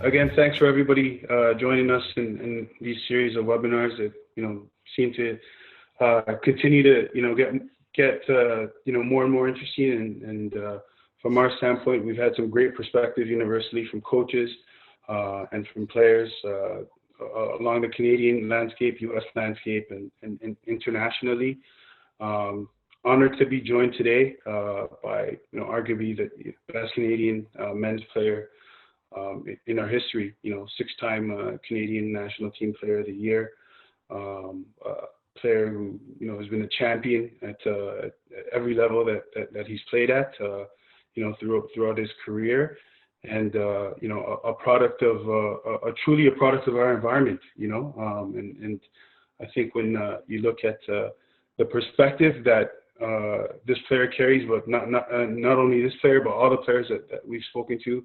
Again, thanks for everybody joining us in these series of webinars that seem to continue to get more and more interesting. And from our standpoint, we've had some great perspective universally from coaches and from players along the Canadian landscape, U.S. landscape, and internationally. Honored to be joined today by arguably the best Canadian men's player in our history, six-time Canadian national team player of the year, player who, has been a champion at every level that he's played at, throughout his career, and, a product of, truly a product of our environment, and I think when you look at the perspective that this player carries, but not only this player, but all the players that we've spoken to,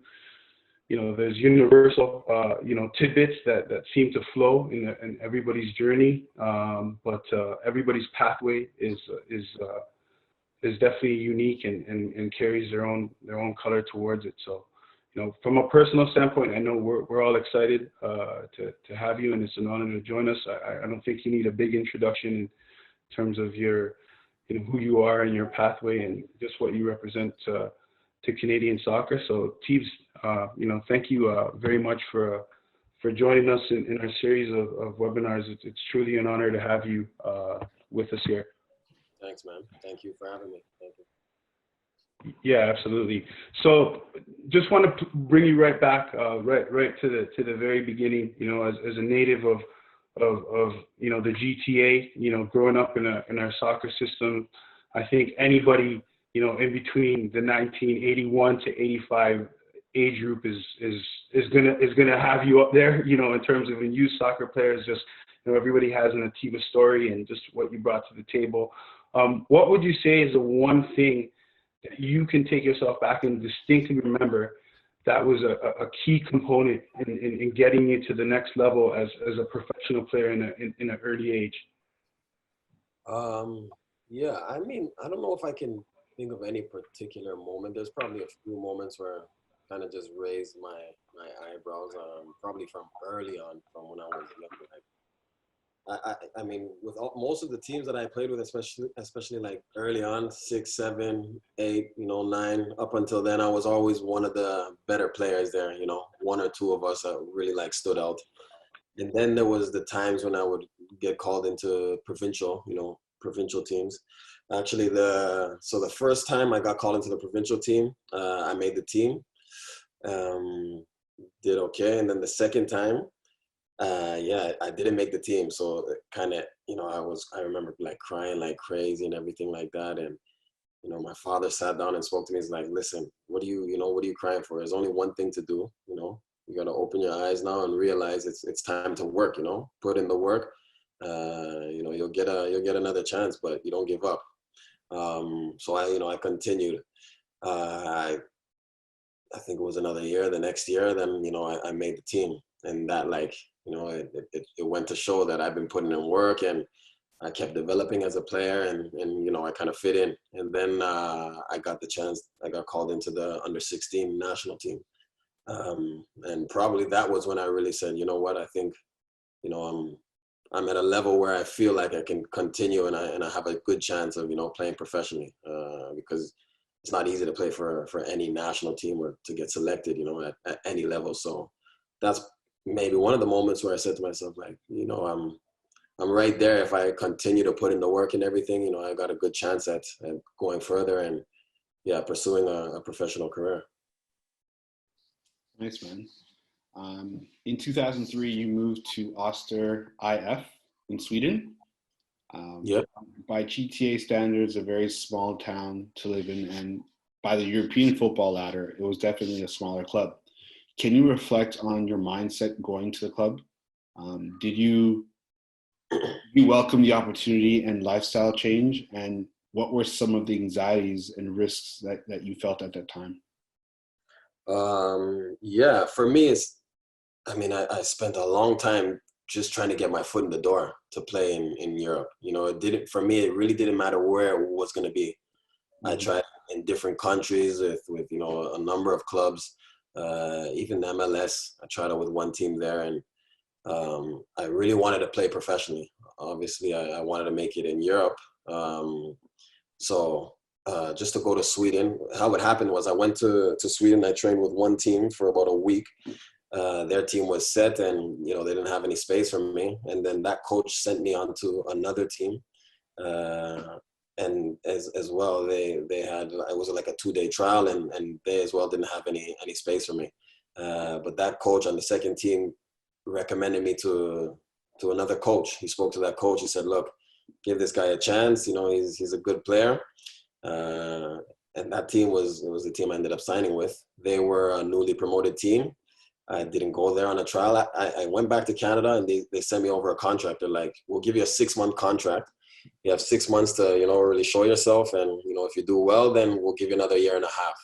there's universal, tidbits that seem to flow in everybody's journey, but everybody's pathway is definitely unique and carries their own color towards it. So, from a personal standpoint, I know we're all excited to have you, and it's an honor to join us. I don't think you need a big introduction in terms of your, who you are and your pathway and just what you represent to Canadian soccer. So, Teebs, thank you very much for joining us in our series of webinars. It's truly an honor to have you with us here. Thanks, man. Thank you for having me. Thank you. Yeah, absolutely. So, just want to bring you right back, right to the very beginning. As a native of the GTA, growing up in our soccer system, I think anybody in between the 1981 to 85 age group is gonna have you up there, in terms of in youth soccer players. Just everybody has an Atiba story and just what you brought to the table. What would you say is the one thing that you can take yourself back and distinctly remember that was a key component in getting you to the next level as a professional player in an early age? Yeah, I mean, I don't know if I can think of any particular moment. There's probably a few moments where I kind of just raised my eyebrows, probably from early on, from when I was younger. I mean, with most of the teams that I played with, especially like early on, 6, 7, 8, 9, up until then, I was always one of the better players there. One or two of us really stood out. And then there was the times when I would get called into provincial teams. Actually, the first time I got called into the provincial team, I made the team, did okay. And then the second time, I didn't make the team. So kind of, I remember crying like crazy and everything like that. And, my father sat down and spoke to me. He's like, listen, what are you crying for? There's only one thing to do. You got to open your eyes now and realize it's time to work, put in the work. You'll get another chance, but you don't give up. So I continued. I think it was another year. The next year, then, I made the team. And that it went to show that I've been putting in work, and I kept developing as a player, and I kind of fit in. And then I got the chance. I got called into the under-16 national team. And probably that was when I really said, you know what, I think, I'm at a level where I feel like I can continue, and I have a good chance of, playing professionally, because it's not easy to play for any national team or to get selected, at any level. So that's maybe one of the moments where I said to myself, I'm right there. If I continue to put in the work and everything, I got a good chance at going further and pursuing a professional career. Nice, man. In 2003, you moved to Öster IF in Sweden. By GTA standards, a very small town to live in, and by the European football ladder, it was definitely a smaller club. Can you reflect on your mindset going to the club? Did you welcome the opportunity and lifestyle change? And what were some of the anxieties and risks that you felt at that time? For me, I spent a long time just trying to get my foot in the door to play in Europe. It really didn't matter where it was going to be. I tried in different countries with a number of clubs. even MLS. I tried out with one team there, and I really wanted to play professionally. Obviously, I wanted to make it in Europe. So just to go to Sweden, how it happened was I went to Sweden. I trained with one team for about a week. Their team was set, and they didn't have any space for me. And then that coach sent me on to another team. And as well, they had, it was like a 2-day trial, and they as well didn't have any space for me. But that coach on the second team recommended me to another coach. He spoke to that coach. He said, "Look, give this guy a chance. He's a good player." And that team was the team I ended up signing with. They were a newly promoted team. I didn't go there on a trial. I went back to Canada, and they sent me over a contract. They're like, "We'll give you a 6-month contract. You have 6 months to, really show yourself. And, if you do well, then we'll give you another year and a half."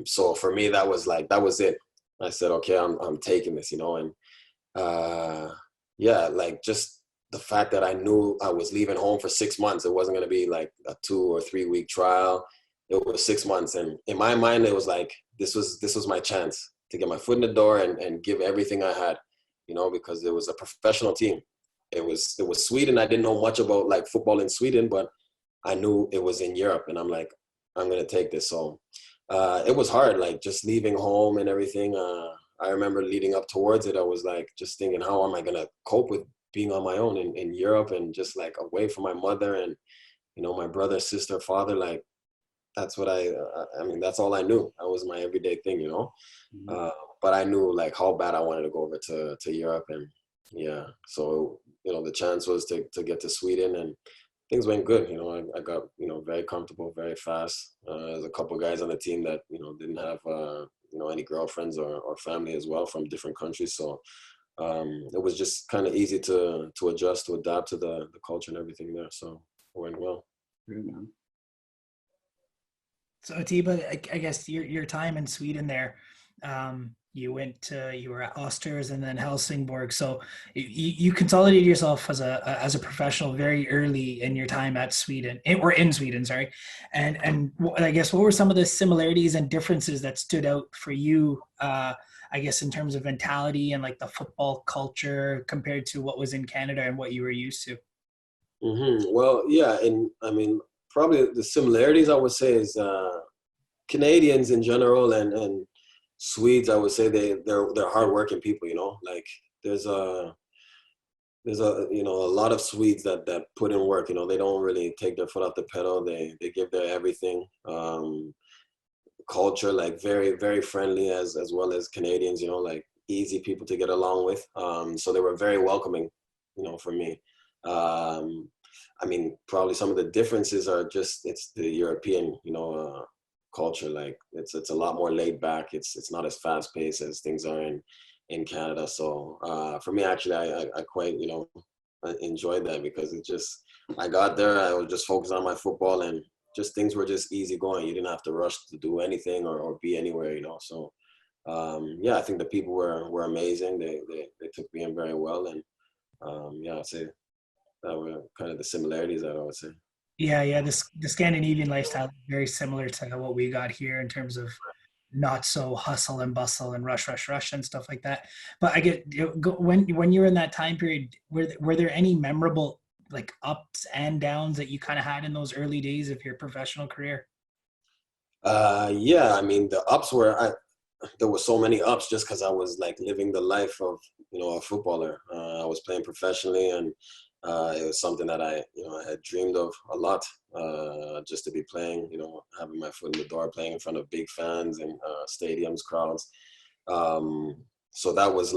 So for me, that was it. I said, okay, I'm taking this, and like just the fact that I knew I was leaving home for 6 months. It wasn't going to be like a 2 or 3 week trial. It was 6 months. And in my mind, it was like, this was my chance to get my foot in the door and give everything I had, because it was a professional team. It was Sweden. I didn't know much about like football in Sweden, but I knew it was in Europe, and I'm like, I'm going to take this. So it was hard, like just leaving home and everything. I remember leading up towards it, I was like just thinking, how am I going to cope with being on my own in Europe and just like away from my mother and, my brother, sister, father. Like that's what I mean, that's all I knew. That was my everyday thing, Mm-hmm. But I knew like how bad I wanted to go over to Europe. And yeah, so, the chance was to get to Sweden, and things went good. I got, very comfortable very fast. There's a couple of guys on the team that, didn't have, any girlfriends or family as well from different countries. So it was just kind of easy to adjust, to adapt to the culture and everything there. So it went well. Good, man. So Atiba, I guess your time in Sweden there, you were at Osters and then Helsingborg. So you consolidated yourself as a professional very early in your time at Sweden, or in Sweden, sorry. And I guess what were some of the similarities and differences that stood out for you, I guess, in terms of mentality and like the football culture compared to what was in Canada and what you were used to? Mm-hmm. Well, yeah, and I mean, probably the similarities I would say is Canadians in general and Swedes, I would say they're hardworking people. Like there's a lot of Swedes that put in work. They don't really take their foot off the pedal. They give their everything. Culture, like very, very friendly as well as Canadians. Like easy people to get along with. So they were very welcoming. For me. I mean, probably some of the differences are just it's the European, culture. Like it's a lot more laid back. It's not as fast paced as things are in Canada. So for me, actually, I quite I enjoyed that because I got there. I was just focused on my football, and just things were just easy going. You didn't have to rush to do anything or be anywhere. So I think the people were amazing. They took me in very well, and I'd say that were kind of the similarities that I would say. Yeah. The Scandinavian lifestyle is very similar to what we got here in terms of not so hustle and bustle and rush and stuff like that. But I get when you were in that time period, were there any memorable like ups and downs that you kind of had in those early days of your professional career? I mean, the ups there were so many ups just because I was like living the life of a footballer. I was playing professionally, and it was something that I had dreamed of a lot, just to be playing, having my foot in the door, playing in front of big fans and stadiums, crowds. So that was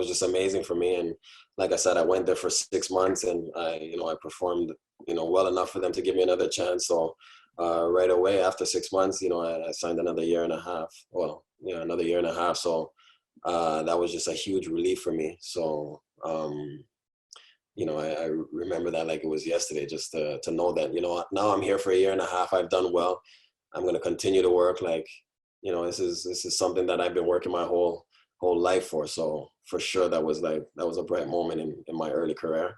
just amazing for me. And like I said, I went there for 6 months, and I performed, well enough for them to give me another chance. So right away after 6 months, I signed another year and a half. Well, another year and a half. So that was just a huge relief for me. So I remember that like it was yesterday, just to know that, now I'm here for a year and a half. I've done well. I'm going to continue to work. Like, this is something that I've been working my whole life for. So for sure, that was a bright moment in my early career.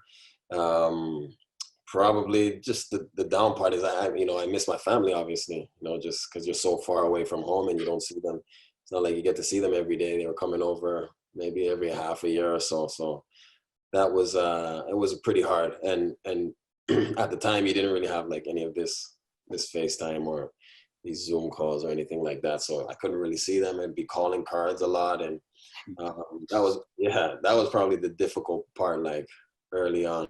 Probably just the down part is I miss my family, obviously, just because you're so far away from home and you don't see them it's not like you get to see them every day. They were coming over maybe every half a year or so. So that was it was pretty hard. And at the time, you didn't really have like any of this FaceTime or these Zoom calls or anything like that. So I couldn't really see them. I'd be calling cards a lot, and that was probably the difficult part, like early on.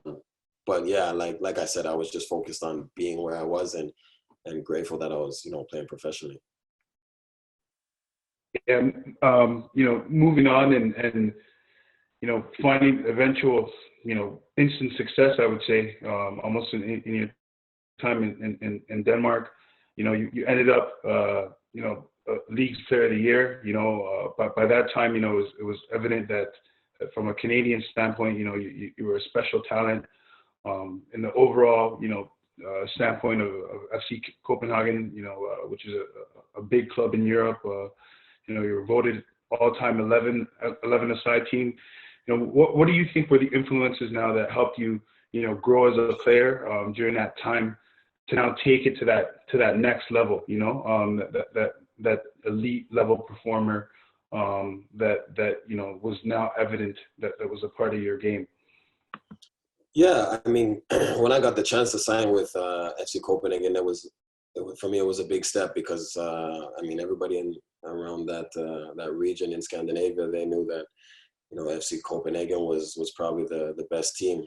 But yeah, like I said, I was just focused on being where I was, and grateful that I was, playing professionally. Yeah, moving on and finding eventual, instant success, I would say, almost in your time in Denmark. You ended up, League's Player of the Year. But by that time, it was evident that from a Canadian standpoint, you were a special talent. In the overall, standpoint of FC Copenhagen, which is a big club in Europe. You were voted all-time 11-a-side team. What do you think were the influences now that helped you, grow as a player during that time to now take it to that next level? That elite level performer that was now evident that was a part of your game. Yeah, I mean, when I got the chance to sign with FC Copenhagen, for me, it was a big step because everybody around that region in Scandinavia, they knew that FC Copenhagen was probably the best team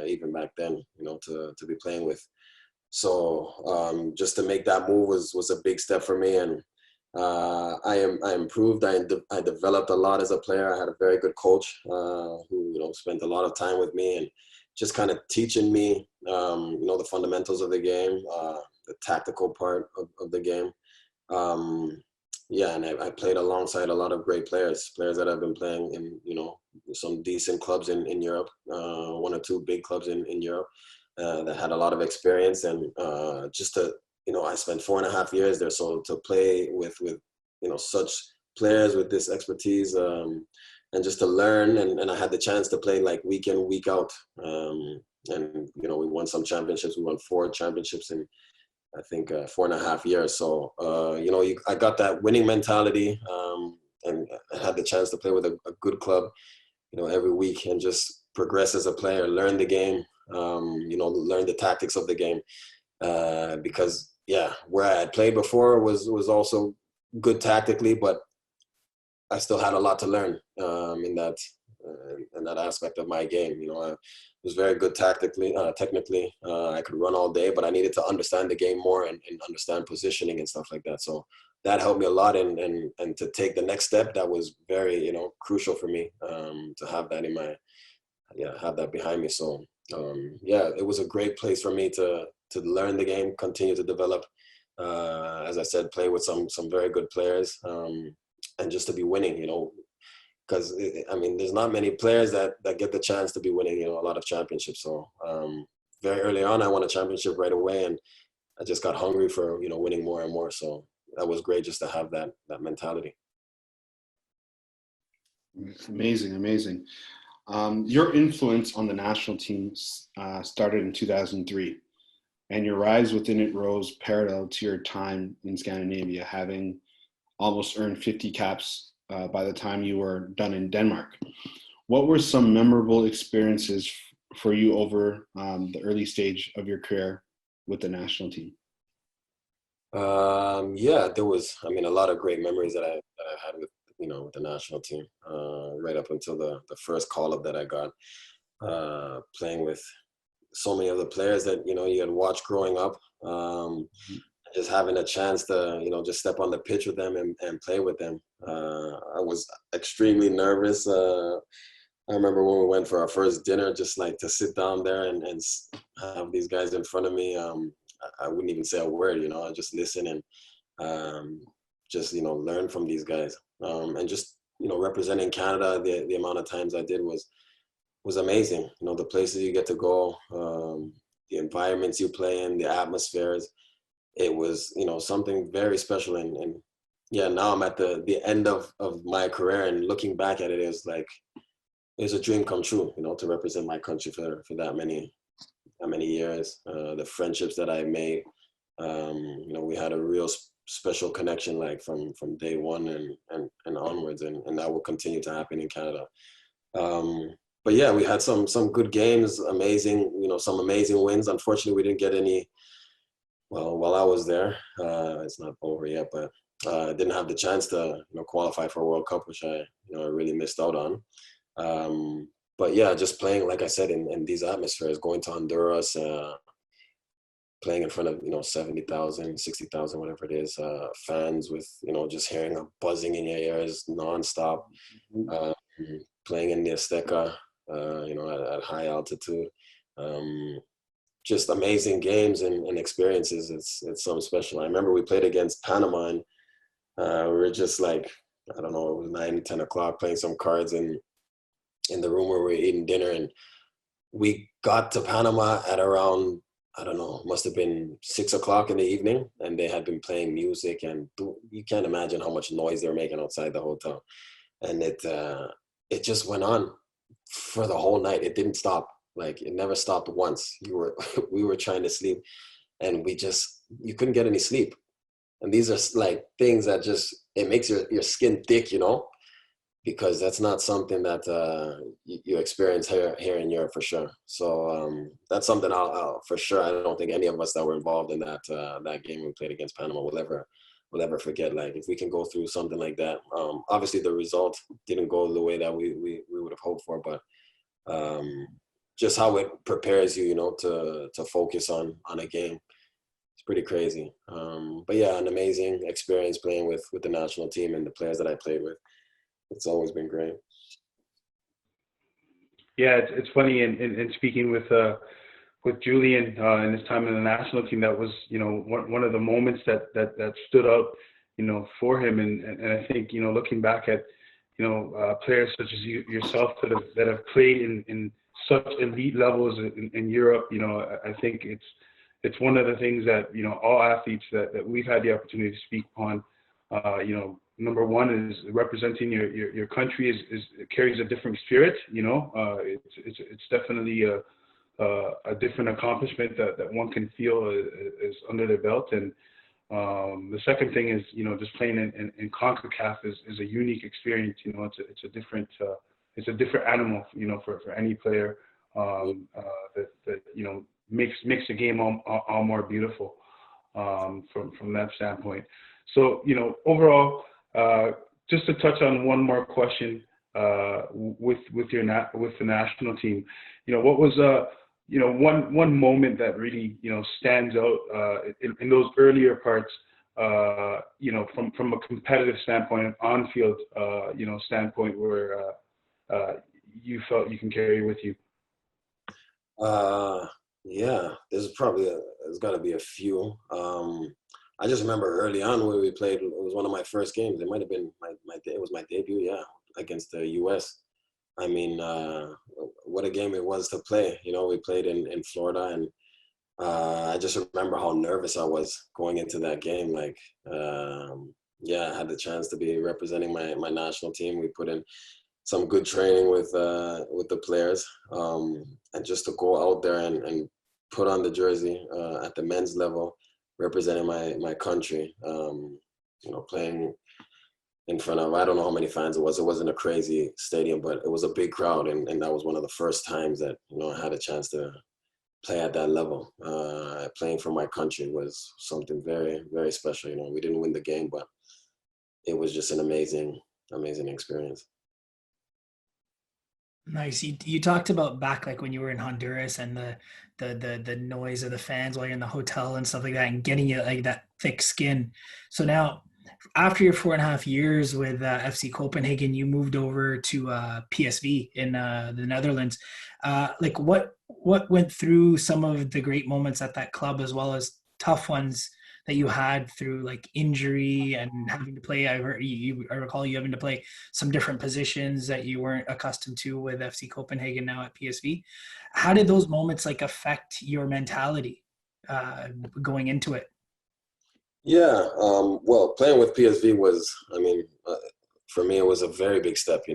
even back then, to be playing with. So just to make that move was a big step for me, and I improved. I developed a lot as a player. I had a very good coach who spent a lot of time with me and just kind of teaching me the fundamentals of the game, the tactical part of the game. And I played alongside a lot of great players that have been playing in some decent clubs in Europe, one or two big clubs in Europe that had a lot of experience. And just to I spent 4.5 years there, so to play with such players with this expertise and just to learn, and I had the chance to play like week in, week out, and we won some championships. We won 4 championships in I think 4.5 years. So I got that winning mentality, and I had the chance to play with a good club, every week, and just progress as a player, learn the game, learn the tactics of the game, because where I had played before was also good tactically, but I still had a lot to learn in that aspect of my game. I was very good technically. I could run all day, but I needed to understand the game more and understand positioning and stuff like that. So that helped me a lot, and to take the next step, that was very crucial for me to have that have that behind me. So it was a great place for me to learn the game, continue to develop. As I said, play with some very good players, and just to be winning, because there's not many players that get the chance to be winning, a lot of championships. So very early on, I won a championship right away, and I just got hungry for winning more and more. So that was great just to have that mentality. Amazing. Your influence on the national team started in 2003, and your rise within it rose parallel to your time in Scandinavia, having almost earned 50 caps by the time you were done in Denmark. What were some memorable experiences for you over the early stage of your career with the national team? There was, a lot of great memories that I had with the national team, right up until the first call-up that I got, playing with so many of the players that, you had watched growing up, just having a chance to, just step on the pitch with them and play with them. I was extremely nervous. I remember when we went for our first dinner, just like to sit down there and have these guys in front of me. I wouldn't even say a word, I just listen and just, learn from these guys. And just, representing Canada, the amount of times I did was amazing. The places you get to go, the environments you play in, the atmospheres. It was, something very special. And now I'm at the end of my career, and looking back at it, it's like, it's a dream come true, to represent my country for that many years. The friendships that I made, we had a real special connection like from day one and onwards, and that will continue to happen in Canada. But yeah, we had some good games, amazing, some amazing wins. Unfortunately, we didn't get any. Well, while I was there, it's not over yet, but I didn't have the chance to qualify for a World Cup, which I really missed out on. But yeah, just playing, like I said, in these atmospheres, going to Honduras, playing in front of 70,000, 60,000, whatever it is, fans with just hearing a buzzing in your ears nonstop. Playing in the Azteca, at high altitude. Just amazing games and experiences. It's something special. I remember we played against Panama, and we were just like, I don't know, it was 9, 10 o'clock playing some cards in the room where we were eating dinner, and we got to Panama at around, I don't know, must have been 6 o'clock in the evening, and they had been playing music, and you can't imagine how much noise they were making outside the hotel. And it just went on for the whole night. It didn't stop. Like, it never stopped once. We were trying to sleep, and you couldn't get any sleep. And these are like things that it makes your skin thick, because that's not something that you experience here in Europe for sure. So that's something I'll for sure. I don't think any of us that were involved in that game we played against Panama will ever forget. Like, if we can go through something like that, obviously the result didn't go the way that we would have hoped for, but just how it prepares you, to focus on a game. It's pretty crazy. But yeah, an amazing experience playing with the national team and the players that I played with. It's always been great. Yeah, it's funny, and speaking with Julian and his time in the national team, that was one of the moments that stood out for him, and I think looking back at players such as yourself that have played in such elite levels in Europe, I think it's one of the things that all athletes that we've had the opportunity to speak upon. Number one is representing your country is carries a different spirit. It's definitely a different accomplishment that one can feel is under their belt. And the second thing is just playing in CONCACAF is a unique experience. It's a different animal for any player that makes the game all more beautiful from that standpoint. So overall, just to touch on one more question with the national team, what was one moment that really stands out in those earlier parts, from a competitive standpoint, on-field standpoint, where you felt you can carry with you? Yeah, there's got to be a few. I just remember early on when we played, it was one of my first games. It might have been it was my debut, yeah, against the U.S. I mean, what a game it was to play. We played in Florida, and I just remember how nervous I was going into that game. Like, yeah, I had the chance to be representing my national team. We put in some good training with the players, and just to go out there and put on the jersey at the men's level, representing my country, playing in front of, I don't know how many fans it was. It wasn't a crazy stadium, but it was a big crowd, and that was one of the first times that I had a chance to play at that level. Playing for my country was something very, very special. We didn't win the game, but it was just an amazing experience. Nice. You talked about back like when you were in Honduras and the noise of the fans while you're in the hotel and stuff like that, and getting you like that thick skin. So now, after your 4.5 years with FC Copenhagen, you moved over to PSV in the Netherlands. Like what went through some of the great moments at that club, as well as tough ones that you had through like injury and having to play? I recall you having to play some different positions that you weren't accustomed to with FC Copenhagen, now at PSV. How did those moments like affect your mentality going into it? Yeah, well, playing with PSV was, for me, it was a very big step.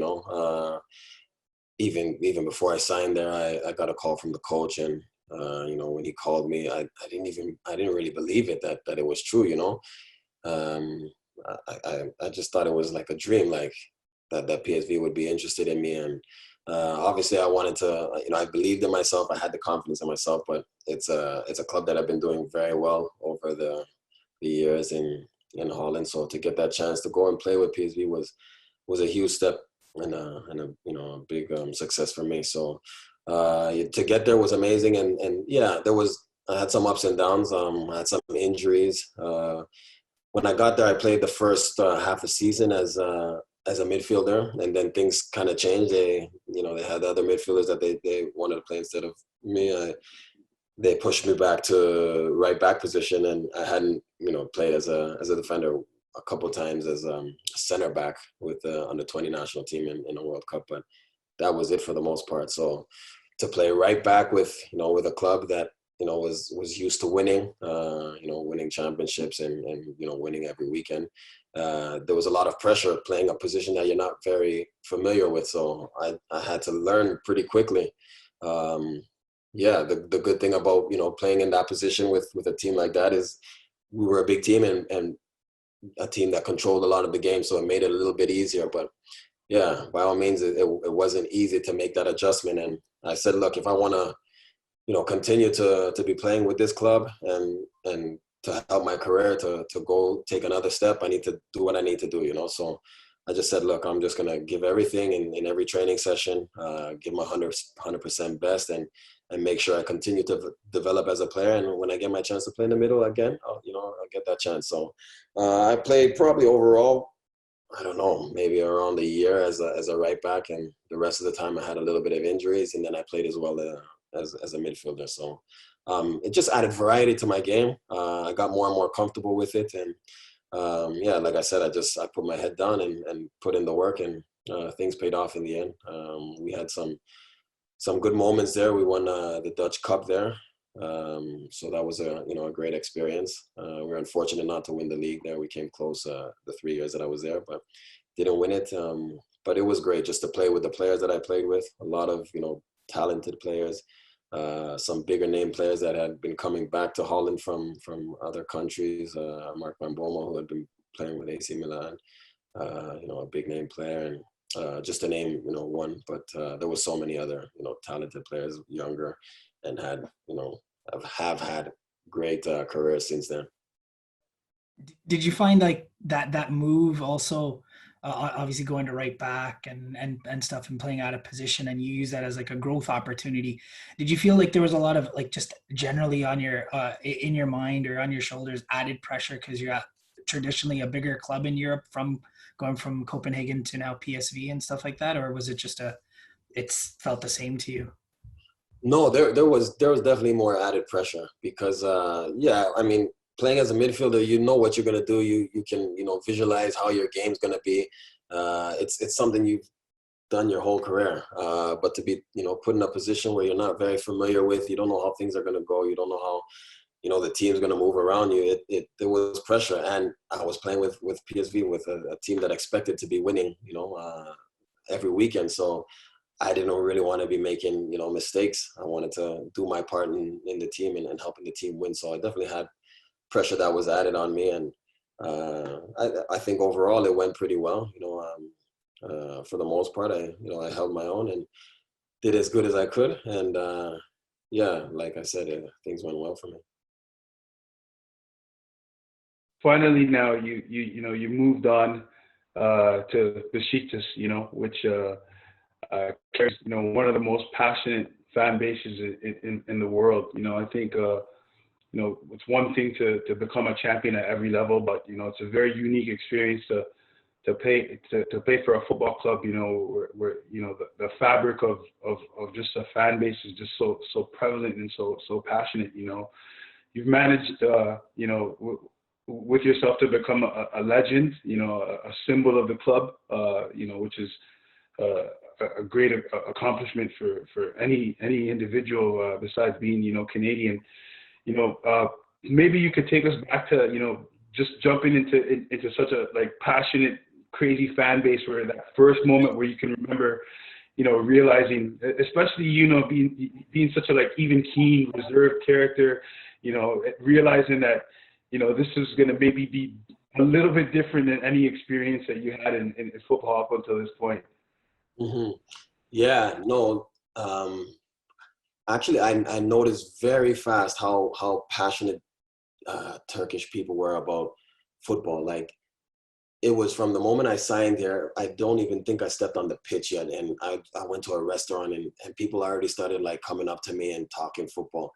Even before I signed there, I got a call from the coach, and when he called me, I didn't really believe it that it was true. I just thought it was like a dream, like that PSV would be interested in me. And obviously I wanted to, I believed in myself. I had the confidence in myself, but it's a club that I've been doing very well over the years in Holland. So to get that chance to go and play with PSV was a huge step and a big success for me. So to get there was amazing. And yeah, I had some ups and downs. I had some injuries. When I got there, I played the first half the season as a midfielder, and then things kind of changed. They had other midfielders that they wanted to play instead of me. They pushed me back to right back position, and I hadn't played as a defender a couple of times as a center back with the under-20 national team in a World Cup, but that was it for the most part. So to play right back with a club that was used to winning, winning championships and winning every weekend. There was a lot of pressure playing a position that you're not very familiar with. So I had to learn pretty quickly. The good thing about, playing in that position with a team like that is we were a big team and a team that controlled a lot of the game. So it made it a little bit easier, but yeah, by all means, it wasn't easy to make that adjustment. And I said, look, if I want to, continue to be playing with this club and to help my career to go take another step, I need to do what I need to do, So I just said, look, I'm just going to give everything in every training session, give my 100% best and make sure I continue to develop as a player. And when I get my chance to play in the middle again, I'll get that chance. So I played probably overall, I don't know, maybe around a year as a right back. And the rest of the time I had a little bit of injuries, and then I played as well as a midfielder. So it just added variety to my game. I got more and more comfortable with it. And like I said, I put my head down and put in the work, and things paid off in the end. We had some good moments there. We won the Dutch Cup there. So that was a great experience. We were unfortunate not to win the league there. We came close the 3 years that I was there, but didn't win it. But it was great just to play with the players that I played with. A lot of, talented players. Some bigger name players that had been coming back to Holland from other countries. Mark Van Bommel, who had been playing with AC Milan, a big name player, and just to name one. But there was so many other talented players, younger, and have had great careers since then. Did you find like that move also? Obviously going to right back and stuff and playing out of position, and you use that as like a growth opportunity. Did you feel like there was a lot of like just generally on your in your mind or on your shoulders added pressure because you're at traditionally a bigger club in Europe, from going from Copenhagen to now PSV and stuff like that, or was it just it's felt the same to you? No, there was definitely more added pressure because playing as a midfielder, you know what you're going to do. You can, visualize how your game's going to be. It's something you've done your whole career. But to be, put in a position where you're not very familiar with, you don't know how things are going to go. You don't know how, the team's going to move around you. There was pressure. And I was playing with PSV, with a team that expected to be winning, every weekend. So I didn't really want to be making, mistakes. I wanted to do my part in the team and helping the team win. So I definitely had pressure that was added on me, and I think overall it went pretty well. For the most part, I held my own and did as good as I could, and like I said, things went well for me. Finally, now you moved on to Besiktas, which carries one of the most passionate fan bases in the world. I think. It's one thing to become a champion at every level, but it's a very unique experience to play for a football club. Where the fabric of just a fan base is just so prevalent and so passionate. You've managed with yourself to become a legend. A symbol of the club. Which is a great accomplishment for any individual besides being Canadian. Maybe you could take us back to, just jumping into such a passionate, crazy fan base, where that first moment where you can remember, realizing, especially, being such a even keen, reserved character, realizing that, this is going to maybe be a little bit different than any experience that you had in football up until this point. Hmm. Yeah, no. Actually, I noticed very fast how passionate Turkish people were about football. Like, it was from the moment I signed here, I don't even think I stepped on the pitch yet. And I went to a restaurant, and people already started like coming up to me and talking football.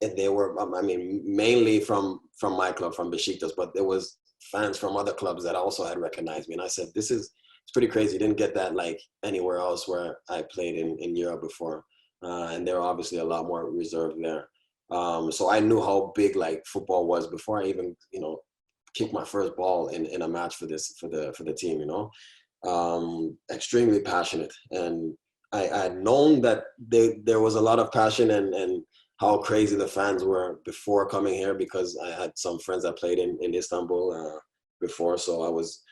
And they were, I mean, mainly from my club, from Besiktas, but there was fans from other clubs that also had recognized me. And I said, it's pretty crazy. Didn't get that like anywhere else where I played in Europe before. And they're obviously a lot more reserved there. So I knew how big like football was before I even, kicked my first ball in a match for the team, extremely passionate. And I had known that there was a lot of passion and how crazy the fans were before coming here, because I had some friends that played in Istanbul before. So I was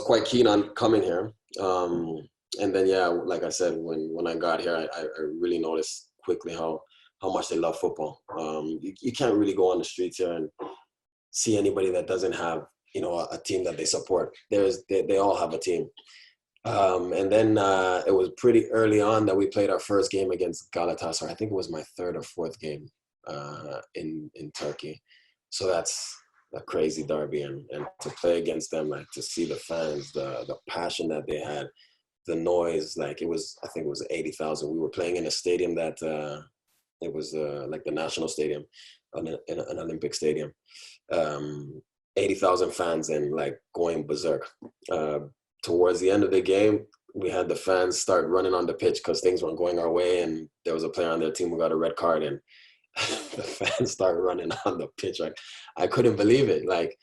quite keen on coming here. And then, yeah, like I said, when I got here, I really noticed quickly how much they love football. You can't really go on the streets here and see anybody that doesn't have, a team that they support. They all have a team. And then it was pretty early on that we played our first game against Galatasaray. I think it was my third or fourth game in Turkey. So that's a crazy derby, and to play against them, like to see the fans, the passion that they had, the noise, like I think it was 80,000. We were playing in a stadium that it was like the national stadium, an Olympic stadium. 80,000 fans and like going berserk. Towards the end of the game, we had the fans start running on the pitch because things weren't going our way, and there was a player on their team who got a red card, and the fans started running on the pitch. Like, I couldn't believe it. Like,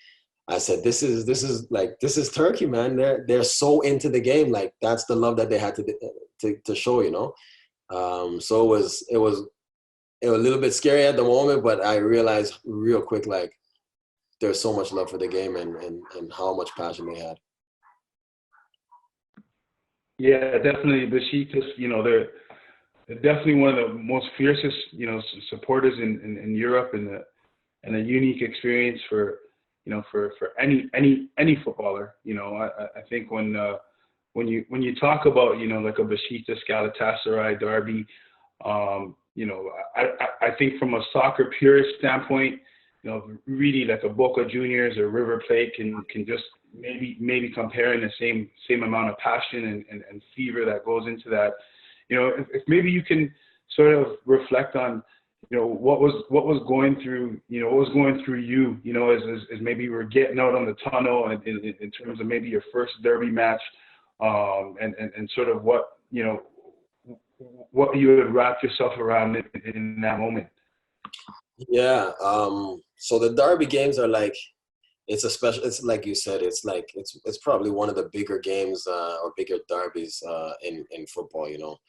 I said, this is Turkey, man. They're so into the game. Like, that's the love that they had to show, So it was a little bit scary at the moment, but I realized real quick, like, there's so much love for the game and how much passion they had. Yeah, definitely. Besiktas, they're definitely one of the most fiercest, supporters in Europe, and a unique experience for any footballer. I think when you talk about, like a Besiktas Galatasaray derby, I think from a soccer purist standpoint, really like a Boca Juniors or River Plate can just maybe compare in the same amount of passion and fever that goes into that. If maybe you can sort of reflect on, what was going through you, as maybe you were getting out on the tunnel and in terms of maybe your first derby match, and sort of what you had wrapped yourself around in that moment. Yeah. So the derby games are like, it's like you said, it's probably one of the bigger games or bigger derbies in football,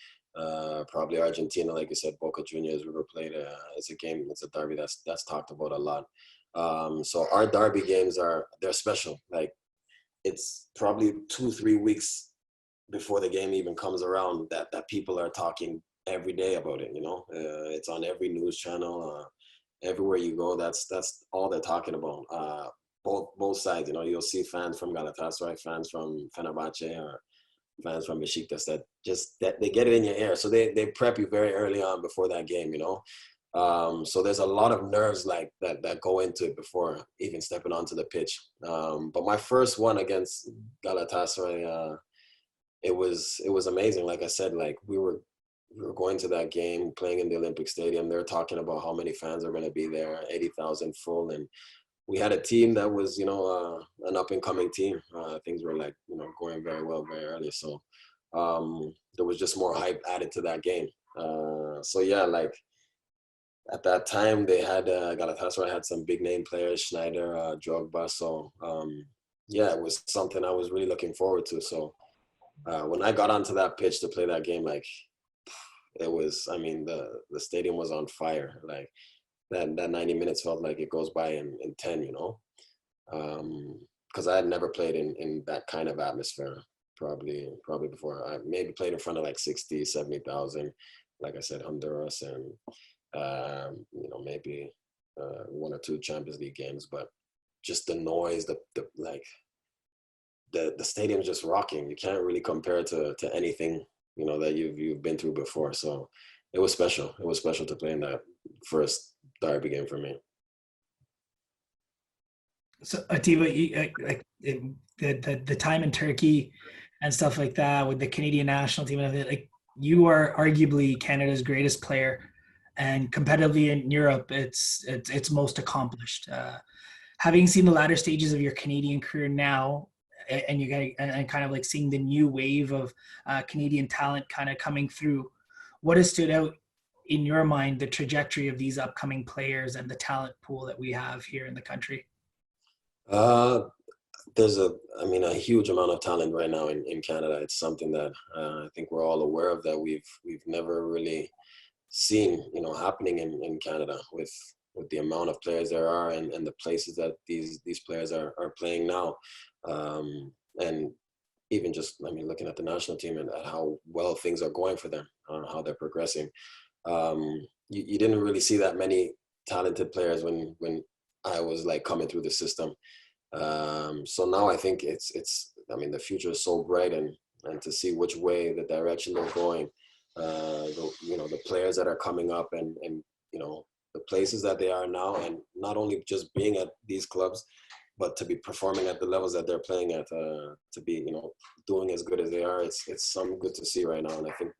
probably Argentina, like you said, Boca Juniors, River Plate. It's a derby that's talked about a lot. So our derby games they're special. Like, it's probably 2-3 weeks before the game even comes around that people are talking every day about it. It's on every news channel. Everywhere you go, that's all they're talking about. Both sides, you'll see fans from Galatasaray, fans from Fenerbahce, or fans from Besiktas that they get it in your ear. So they prep you very early on before that game, So there's a lot of nerves like that go into it before even stepping onto the pitch. But my first one against Galatasaray, it was amazing. Like I said, like we were going to that game, playing in the Olympic Stadium. They're talking about how many fans are going to be there, 80,000 full. And we had a team that was, an up-and-coming team. Things were, like, going very well very early. So there was just more hype added to that game. So, yeah, like, at that time, they had Galatasaray had some big-name players, Schneider, Drogba. So, yeah, it was something I was really looking forward to. So when I got onto that pitch to play that game, like, it was, I mean, the stadium was on fire. Like, that 90 minutes felt like it goes by in 10, because I had never played in that kind of atmosphere, probably before. I maybe played in front of like 60, 70,000, like I said, Honduras, and maybe 1 or 2 Champions League games, but just the noise, the stadium's just rocking. You can't really compare it to anything, you know, that you've been through before. So it was special. It was special to play in that first derby game for me. So Atiba, the time in Turkey and stuff like that with the Canadian national team, and like you are arguably Canada's greatest player, and competitively in Europe, it's most accomplished. Having seen the latter stages of your Canadian career now, and you guys, and kind of like seeing the new wave of Canadian talent kind of coming through, what has stood out in your mind, the trajectory of these upcoming players and the talent pool that we have here in the country? There's a huge amount of talent right now in Canada. It's something that I think we're all aware of, that we've never really seen, you know, happening in Canada with the amount of players there are and the places that these players are playing now. And even just, looking at the national team and at how well things are going for them, how they're progressing. You didn't really see that many talented players when I was like coming through the system. So now I think the future is so bright, and to see which way the direction they're going, the players that are coming up and you know, the places that they are now, and not only just being at these clubs, but to be performing at the levels that they're playing at, to be, you know, doing as good as they are. It's something good to see right now. And I think,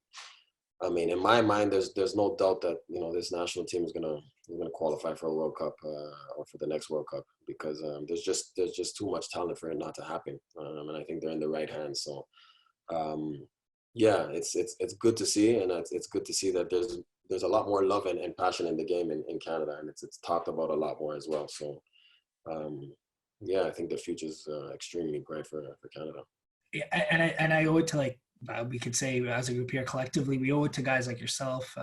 in my mind, there's no doubt that, you know, this national team is gonna qualify for a World Cup, or for the next World Cup, because there's just too much talent for it not to happen. And I think they're in the right hands. So yeah, it's good to see, and it's good to see that there's a lot more love and passion in the game in Canada, and it's talked about a lot more as well. So yeah, I think the future's extremely bright for Canada. Yeah, and I owe it to, like, we could say as a group here collectively, we owe it to guys like yourself,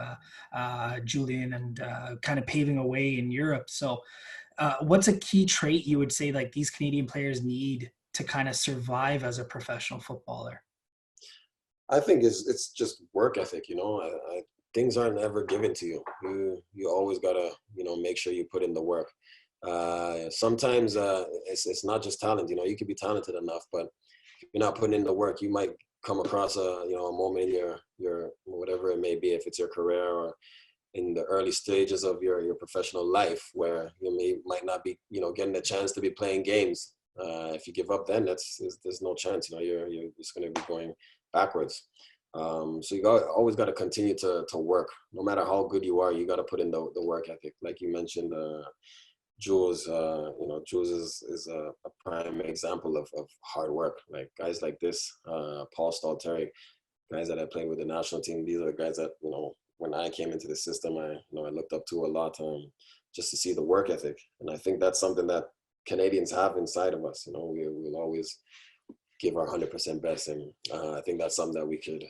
Julian, and kind of paving a way in Europe. So what's a key trait you would say like these Canadian players need to kind of survive as a professional footballer? I think it's just work ethic. You know, things aren't ever given to you. You always gotta, you know, make sure you put in the work. Sometimes it's not just talent. You know, you could be talented enough, but if you're not putting in the work, you might come across a moment in your whatever it may be, if it's your career or in the early stages of your professional life, where you might not be, you know, getting a chance to be playing games. If you give up, then there's no chance. You know, you're just going to be going backwards. So you always got to continue to work. No matter how good you are, you got to put in the work ethic. Like you mentioned, Jules, Jules is a prime example of hard work. Like guys like this, Paul Stalteri, guys that I played with the national team. These are the guys that, you know, when I came into the system, I looked up to a lot, just to see the work ethic. And I think that's something that Canadians have inside of us. You know, we'll always give our 100% best, and I think that's something that we could,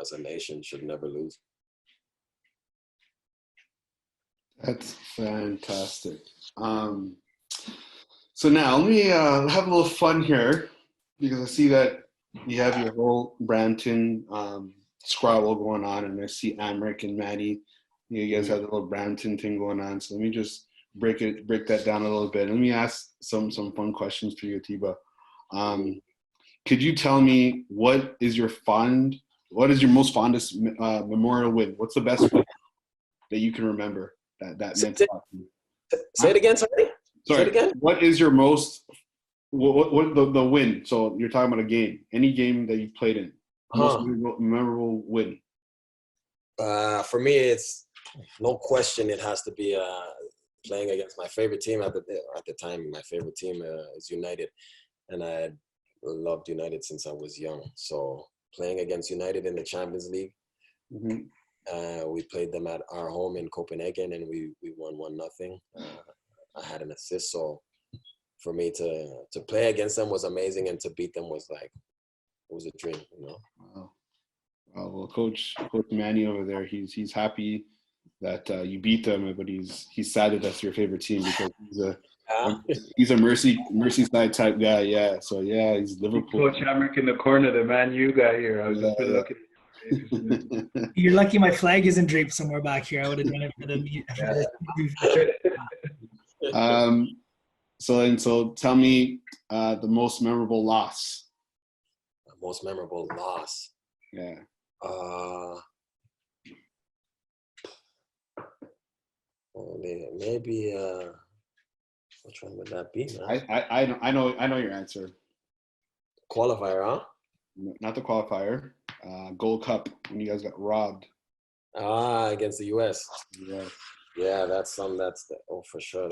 as a nation, should never lose. That's fantastic. So now let me have a little fun here, because I see that you have your whole Brampton squabble going on, and I see Amrik and Manny. You guys have the little Brampton thing going on. So let me just break that down a little bit. Let me ask some fun questions for you, Atiba. Could you tell me what is your most fondest memorial win? What's the best win that you can remember that meant a lot to you? Say it again, sorry. Say it again. What is your most what the win? So you're talking about a game, any game that you played in. Most memorable win. For me, it's no question. It has to be playing against my favorite team at the time. My favorite team is United, and I loved United since I was young. So playing against United in the Champions League, we played them at our home in Copenhagen, and we won 1-0. I had an assist, so for me to play against them was amazing, and to beat them was like, it was a dream, you know. Wow. Well, Coach Manny over there, he's happy that you beat them, but he's sad that that's your favorite team, because he's a Merseyside type guy. Yeah, so yeah, he's Liverpool. Coach Amrik in the corner, the Man U guy here. I was just looking. You're lucky my flag isn't draped somewhere back here. I would have done it for the. So tell me the most memorable loss. The most memorable loss. Yeah. Maybe which one would that be, man? I know your answer. Qualifier, huh? Not the qualifier. Gold Cup when you guys got robbed. Against the US. Yeah. Yeah, for sure.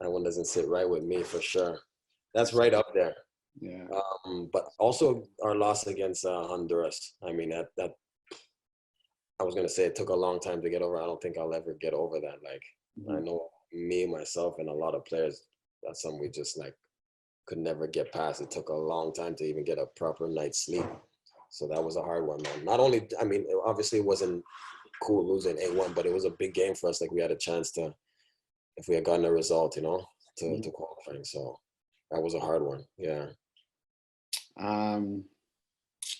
That one doesn't sit right with me for sure. That's right up there. Yeah. But also our loss against Honduras. I mean, that I was gonna say it took a long time to get over. I don't think I'll ever get over that. Like, I know me, myself, and a lot of players. That's something we just like could never get past. It took a long time to even get a proper night's sleep. So that was a hard one, man. Not only, I mean, obviously it wasn't cool losing 8-1, but it was a big game for us. Like we had a chance to, if we had gotten a result, to qualifying. So that was a hard one. Yeah.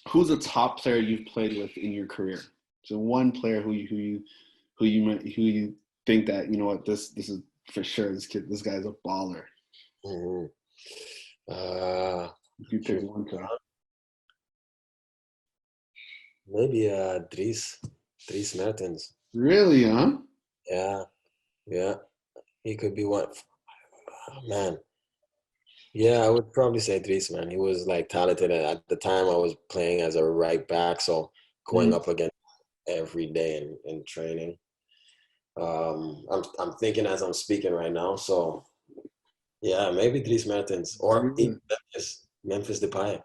Who's the top player you've played with in your career? So one player who you think that, you know what, this is for sure, this guy's a baller. Mm-hmm. If you pick one player. Maybe Dries Mertens. Really, huh? Yeah. He could be one. Oh, man. Yeah, I would probably say Dries, man. He was like talented, and at the time I was playing as a right back, so going up against every day in training. I'm thinking as I'm speaking right now, so yeah, maybe Dries Mertens or even Memphis Depay.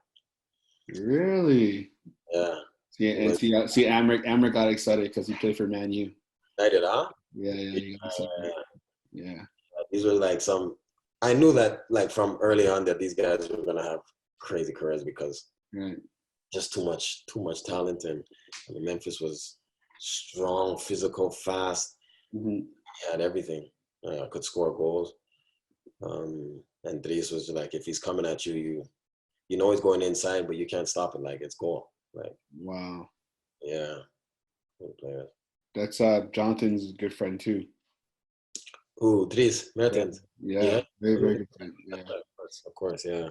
Really? Yeah. Yeah, and see, Amrik got excited because he played for Man U. I did, huh? Yeah, he got excited. Yeah. These were like I knew that like from early on that these guys were gonna have crazy careers because just too much talent, and I mean, Memphis was strong, physical, fast. He had everything. Could score goals. And Dries was like, if he's coming at you, you know he's going inside, but you can't stop it. Like it's goal. Like wow. Yeah. Good player. That's Jonathan's good friend too. Ooh, Dries Mertens. Yeah. Very, very good friend. Yeah. Of course, yeah.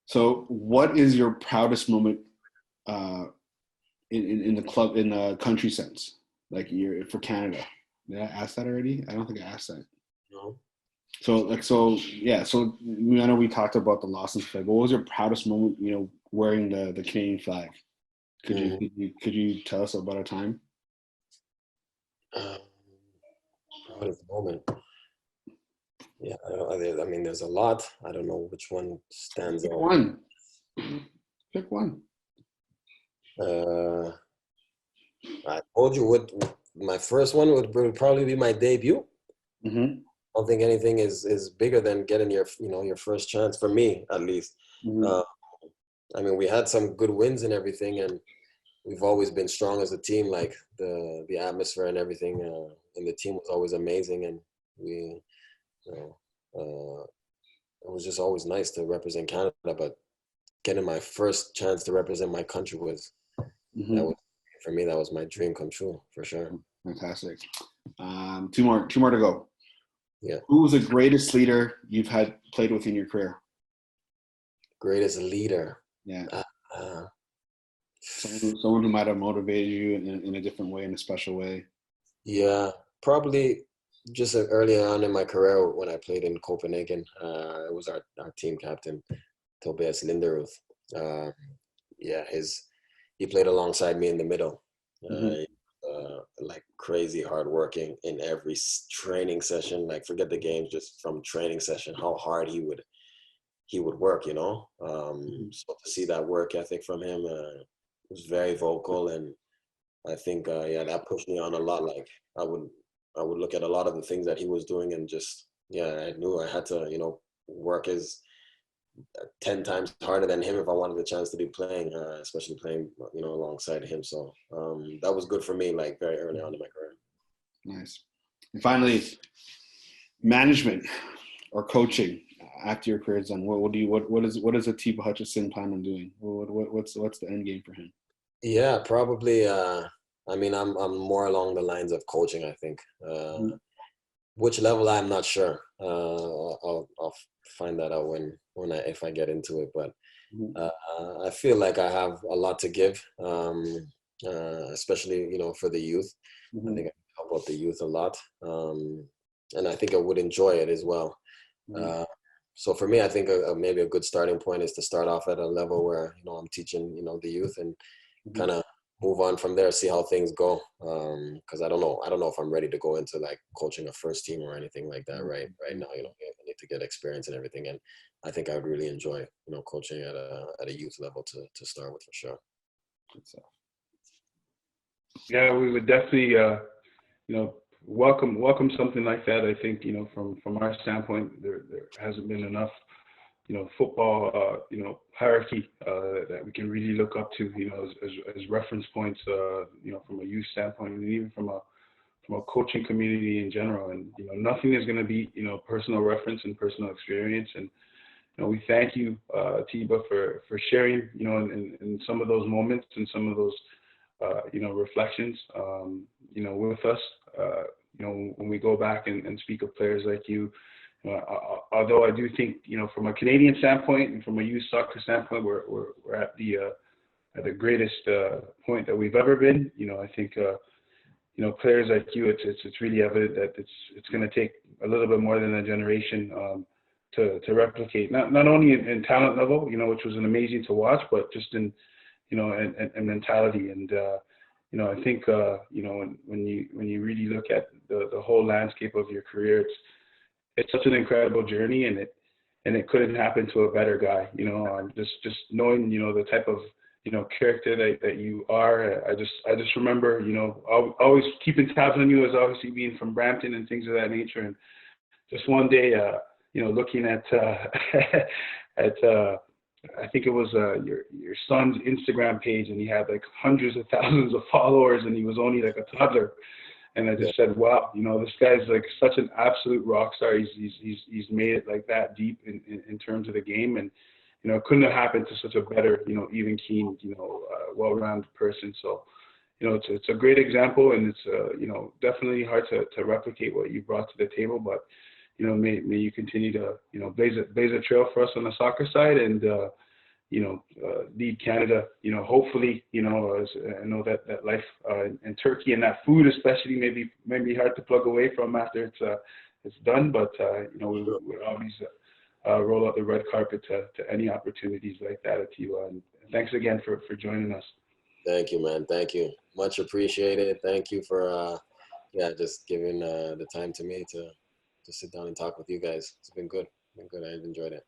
So what is your proudest moment in the club, in the country sense? Like you're for Canada. Did I ask that already? I don't think I asked that. No. So I know we talked about the loss and stuff. What was your proudest moment, wearing the Canadian flag? Could you tell us about a time? Proudest moment. Yeah, I mean, there's a lot. I don't know which one stands out. Pick one. I told you what my first one would probably be my debut. Mm-hmm. I don't think anything is bigger than getting your first chance, for me at least. Mm-hmm. I mean, we had some good wins and everything, and we've always been strong as a team. Like the atmosphere and everything in the team was always amazing, and we, it was just always nice to represent Canada. But getting my first chance to represent my country was, for me, that was my dream come true, for sure. Fantastic. Two more to go. Yeah. Who was the greatest leader you've had played with in your career? Greatest leader. Yeah. Someone who might have motivated you in a different way, in a special way. Yeah, probably just early on in my career when I played in Copenhagen. It was our team captain, Tobias Linderoth. He played alongside me in the middle. Like crazy hardworking in every training session. Like forget the games, just from training session, how hard he would work. So to see that work ethic from him was very vocal, and I think that pushed me on a lot. Like I would look at a lot of the things that he was doing, and just I knew I had to work as 10 times harder than him if I wanted the chance to be playing, especially playing alongside him. So that was good for me, like very early on in my career. Nice. And finally, management or coaching after your career is done. What does Atiba Hutchinson plan on doing? What's the end game for him? Yeah, probably. I mean, I'm more along the lines of coaching. I think Which level, I'm not sure. I'll find that out if I get into it. But I feel like I have a lot to give, especially for the youth. I think I can help out the youth a lot, and I think I would enjoy it as well. So for me, I think maybe a good starting point is to start off at a level where I'm teaching the youth, and kind of move on from there, see how things go. Because I don't know if I'm ready to go into like coaching a first team or anything like that right now. I need to get experience and everything, and I think I would really enjoy coaching at a youth level to start with, for sure. So. Yeah, we would definitely welcome something like that. I think from our standpoint, there hasn't been enough football hierarchy that we can really look up to as reference points from a youth standpoint, and even from a coaching community in general. And nothing is going to be personal reference and personal experience. And we thank you, Atiba, for sharing in some of those moments and some of those reflections with us. When we go back and speak of players like you, although I do think from a Canadian standpoint and from a youth soccer standpoint, we're at the greatest point that we've ever been. I think players like you, it's really evident that it's going to take a little bit more than a generation to replicate, not only in talent level, which was an amazing to watch, but just in and mentality. And I think when you really look at the whole landscape of your career, it's such an incredible journey, and it couldn't happen to a better guy. Just knowing the type of character that you are. I just remember always keeping tabs on you, as obviously being from Brampton and things of that nature. And just one day looking at I think it was your son's Instagram page, and he had like hundreds of thousands of followers, and he was only like a toddler. And I just said, wow, this guy's like such an absolute rock star. He's made it like that deep in terms of the game, and it couldn't have happened to such a better, even keen, well-rounded person. So, it's a great example, and it's definitely hard to replicate what you brought to the table. But may you continue to blaze a trail for us on the soccer side, and lead Canada, hopefully, as I know that life in Turkey and that food especially may be hard to plug away from after it's done, but we'll always roll out the red carpet to any opportunities like that, Atiba. And thanks again for joining us. Thank you, man. Thank you. Much appreciated. Thank you for just giving the time to me to sit down and talk with you guys. It's been good. I've enjoyed it.